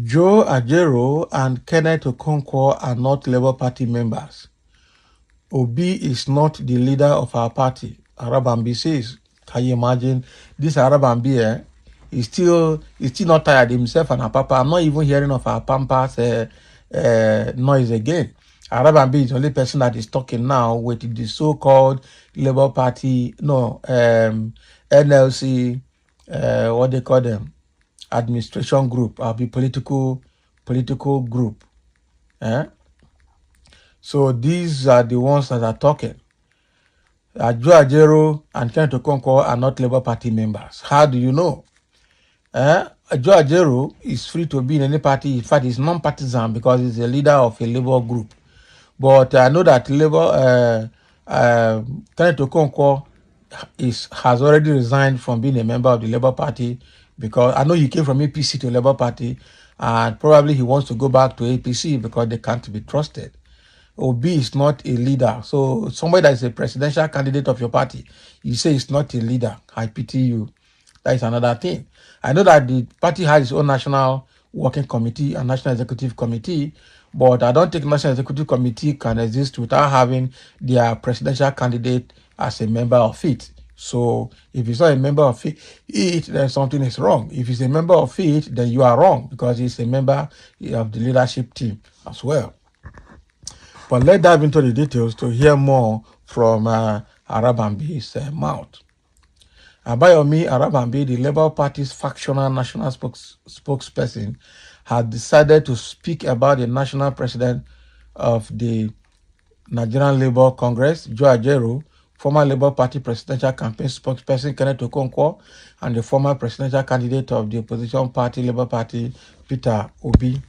Joe Ajaero and Kenneth Okonkwo are not Labour Party members. Obi is not the leader of our party, Arabambi says. Can you imagine this Arabambi? He's still not tired himself and her papa. I'm not even hearing of our pampas noise again. Arabambi is the only person that is talking now with the so-called Labour Party, NLC, what they call them, administration group, or the political group. So these are the ones that are talking. Joe Ajaero and Kenneth Okonkwo are not Labour Party members. How do you know? Joe Ajaero is free to be in any party. In fact, he's non-partisan because he's a leader of a Labour group. But I know that Kenneth Okonkwo has already resigned from being a member of the Labour Party because I know he came from APC to Labour Party and probably he wants to go back to APC because they can't be trusted. Obi is not a leader. So somebody that is a presidential candidate of your party, you say it's not a leader. I pity you. That is another thing. I know that the party has its own national working committee and national executive committee, but I don't think national executive committee can exist without having their presidential candidate as a member of it. So if it's not a member of it, then something is wrong. If it's a member of it, then you are wrong because he's a member of the leadership team as well. But let's dive into the details to hear more from Arabambi's mouth. Abayomi Arabambi, the Labour Party's factional national spokesperson, had decided to speak about the national president of the Nigerian Labour Congress, Joe Ajaero, former Labour Party presidential campaign spokesperson Kenneth Okonkwo, and the former presidential candidate of the opposition party, Labour Party, Peter Obi.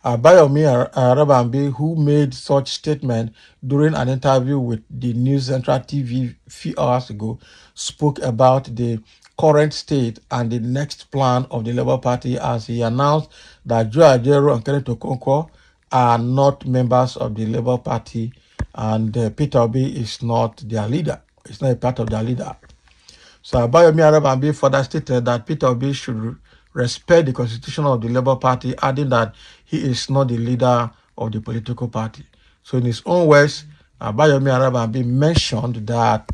Abayomi Arabambi, who made such statement during an interview with the News Central TV a few hours ago, spoke about the current state and the next plan of the Labour Party as he announced that Joe Ajaero and Kenneth Okonkwo are not members of the Labour Party and Peter Obi is not their leader. It's not a part of their leader. So Abayomi Arabambi further stated that Peter Obi should respect the constitution of the Labour Party, adding that he is not the leader of the political party. So in his own words, Abayomi Arabambi mentioned that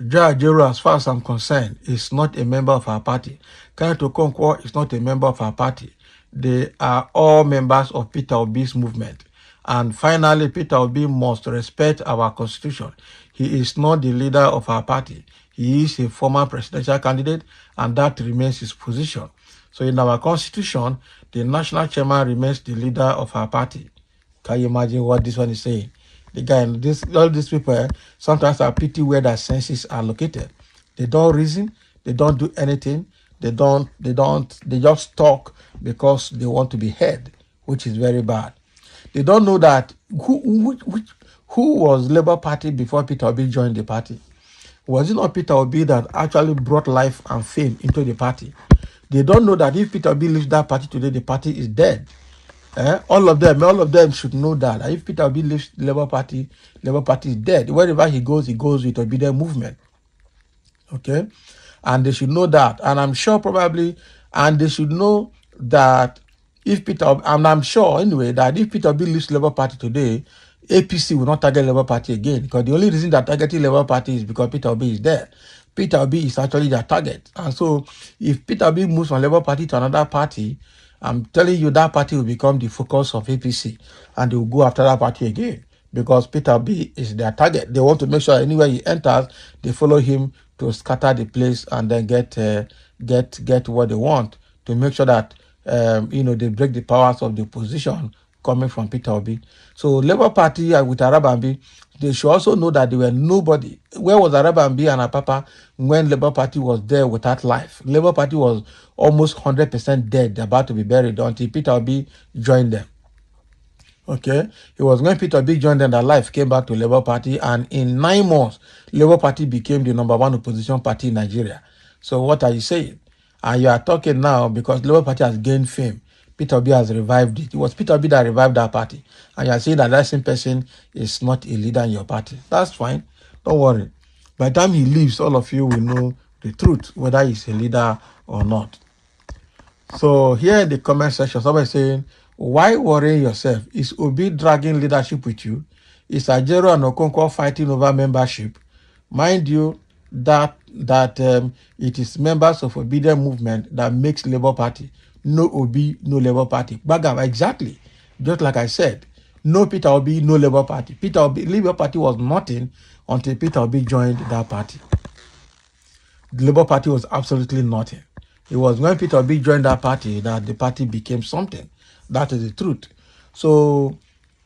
Joe Ajaero, as far as I'm concerned, is not a member of our party. Kenneth Okonkwo is not a member of our party. They are all members of Peter Obi's movement. And finally, Peter Obi must respect our constitution. He is not the leader of our party. He is a former presidential candidate, and that remains his position. So in our constitution, the national chairman remains the leader of our party. Can you imagine what this one is saying? The guy, all these people, sometimes I pity where their senses are located. They don't reason, they don't do anything, they just talk because they want to be heard, which is very bad. They don't know that who was Labour Party before Peter Obi joined the party. Was it not Peter Obi that actually brought life and fame into the party? They don't know that if Peter Obi leaves that party today, the party is dead. All of them should know that. If Peter Obi leaves Labour Party is dead. Wherever he goes with obedient movement. Okay? And they should know that. And I'm sure and they should know that I'm sure anyway, that if Peter Obi leaves Labour Party today, APC will not target Labour Party again. Because the only reason they're targeting Labour Party is because Peter Obi is there. Peter Obi is actually their target. And so if Peter Obi moves from Labour Party to another party, I'm telling you that party will become the focus of APC. And they will go after that party again. Because Peter Obi is their target. They want to make sure anywhere he enters, they follow him to scatter the place and then get what they want. To make sure that they break the powers of the opposition coming from Peter Obi. So Labour Party with Arabambi, they should also know that they were nobody. Where was Arabambi and Apapa when Labour Party was there without life? Labour Party was almost 100% dead, about to be buried until Peter Obi joined them. Okay, it was when Peter Obi joined them that life came back to Labour Party, and in 9 months, Labour Party became the #1 opposition party in Nigeria. So what are you saying? And you are talking now because Labour Party has gained fame. Peter Obi has revived it. It was Peter Obi that revived that party. And you are saying that that same person is not a leader in your party. That's fine. Don't worry. By the time he leaves, all of you will know the truth, whether he's a leader or not. So here in the comment section, somebody saying, why worry yourself? Is Obi dragging leadership with you? Is Ajaero and Okonkwo fighting over membership? Mind you, that it is members of obedient movement that makes Labour Party. No Obi, no Labour Party. Bagam, exactly. Just like I said, no Peter Obi, no Labour Party. Peter Obi, Labour Party was nothing until Peter Obi joined that party. The Labour Party was absolutely nothing. It was when Peter Obi joined that party that the party became something. That is the truth. So,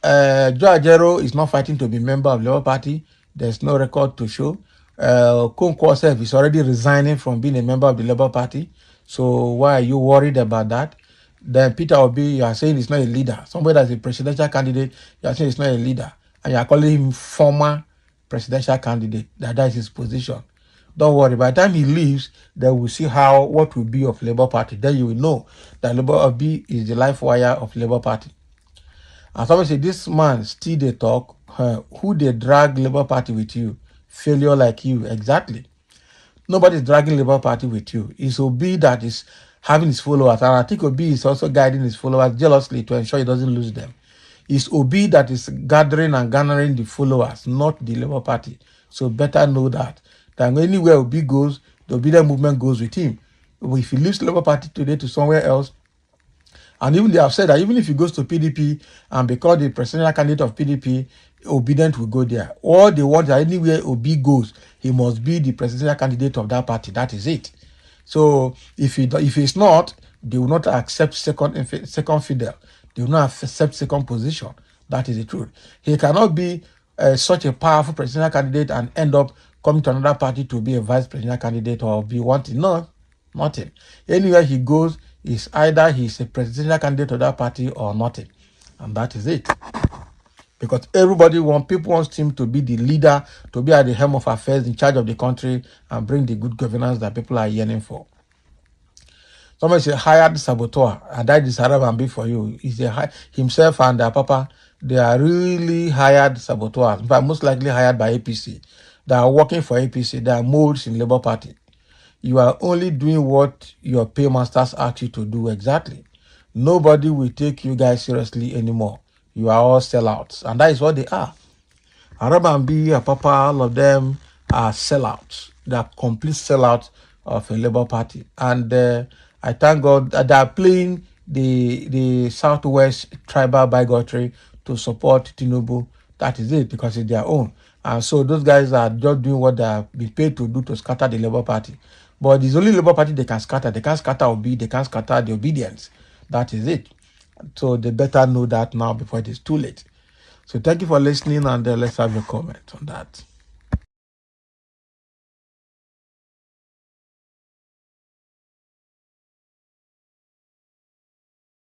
Joe Ajaero is not fighting to be member of the Labour Party. There's no record to show. Okonkwo self is already resigning from being a member of the Labour Party. So, why are you worried about that? Then Peter Obi, you are saying he's not a leader. Somebody that's a presidential candidate, you are saying he's not a leader. And you are calling him former presidential candidate. That is his position. Don't worry. By the time he leaves, then we'll see what will be of Labour Party. Then you will know that Labour Obi is the life wire of Labour Party. And somebody say, this man still they talk. Who they drag Labour Party with you? Failure like you. Exactly. Nobody's dragging Labour Party with you. It's Obi that is having his followers. And I think Obi is also guiding his followers jealously to ensure he doesn't lose them. It's Obi that is gathering and garnering the followers, not the Labour Party. So better know that. That anywhere Obi goes, the obedient movement goes with him. If he leaves Labour Party today to somewhere else, and even they have said that even if he goes to PDP and become the presidential candidate of PDP, obedient will go there. All they want that anywhere Obi goes, he must be the presidential candidate of that party. That is it. So if he's not, they will not accept second fiddle. They will not accept second position. That is the truth. He cannot be such a powerful presidential candidate and end up coming to another party to be a vice presidential candidate or be wanted. No, nothing. Anywhere he goes, is either he's a presidential candidate of that party or nothing. And that is it. Because people want him to be the leader, to be at the helm of affairs, in charge of the country, and bring the good governance that people are yearning for. Somebody say hired saboteur, and that is Arabambi for you. Himself and their papa, they are really hired saboteurs, but most likely hired by APC. They are working for APC. They are molds in Labour Party. You are only doing what your paymasters ask you to do exactly. Nobody will take you guys seriously anymore. You are all sellouts, and that is what they are. Arabambi, Papa, all of them are sellouts. They are complete sellouts of a Labour Party. And I thank God that they are playing the Southwest tribal bigotry to support Tinubu. That is it, because it's their own. And so those guys are just doing what they have been paid to do to scatter the Labour Party. But it's only Labour Party they can scatter. They can't scatter Obi, they can't scatter the obedience. That is it. So they better know that now before it is too late. So thank you for listening, and let's have your comment on that.